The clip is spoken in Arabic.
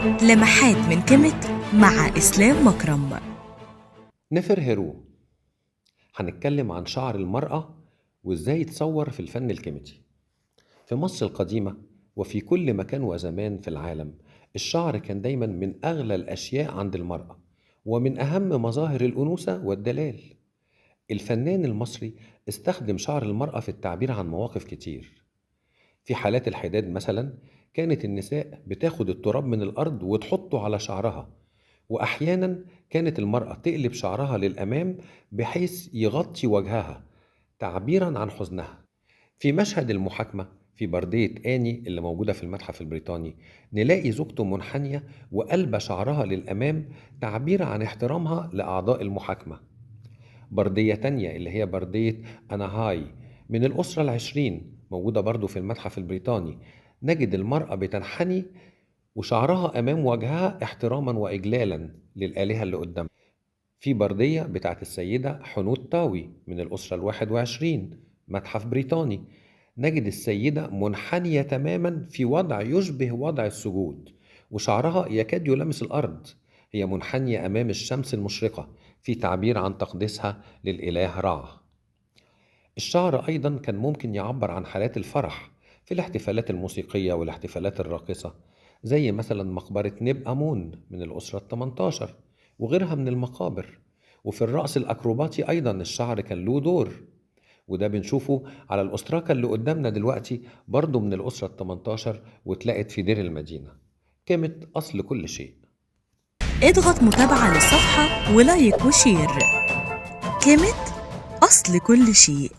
لمحات من كيميت مع إسلام مكرم. نفر هيرو. هنتكلم عن شعر المرأة وإزاي يتصور في الفن الكيميائي. في مصر القديمة وفي كل مكان وزمان في العالم، الشعر كان دايما من أغلى الأشياء عند المرأة ومن أهم مظاهر الأنوثة والدلال. الفنان المصري استخدم شعر المرأة في التعبير عن مواقف كتير. في حالات الحداد مثلا كانت النساء بتاخد التراب من الأرض وتحطه على شعرها، وأحيانا كانت المرأة تقلب شعرها للأمام بحيث يغطي وجهها تعبيرا عن حزنها. في مشهد المحاكمة في بردية آني اللي موجودة في المتحف البريطاني، نلاقي زوجته منحنية وقلب شعرها للأمام تعبير عن احترامها لأعضاء المحاكمة. بردية تانية اللي هي بردية أناهاي من الأسرة العشرين موجودة برضو في المتحف البريطاني، نجد المرأة بتنحني وشعرها أمام وجهها احتراما وإجلالا للآلهة اللي قدامها. في بردية بتاعت السيدة حنوت تاوي من الأسرة الواحد وعشرين، متحف بريطاني، نجد السيدة منحنية تماما في وضع يشبه وضع السجود وشعرها يكاد يلامس الأرض. هي منحنية أمام الشمس المشرقة في تعبير عن تقديسها للإله رع. الشعر أيضا كان ممكن يعبر عن حالات الفرح في الاحتفالات الموسيقية والاحتفالات الراقصة، زي مثلا مقبرة نب أمون من الأسرة الثمنتاشر وغيرها من المقابر. وفي الرقص الأكروباتي أيضا الشعر كان له دور، وده بنشوفه على الأستراكة اللي قدامنا دلوقتي برضو من الأسرة الثمنتاشر واتلقت في دير المدينة. كانت أصل كل شيء. اضغط متابعة للصفحة ولايك وشير. كيميت، أصل كل شيء.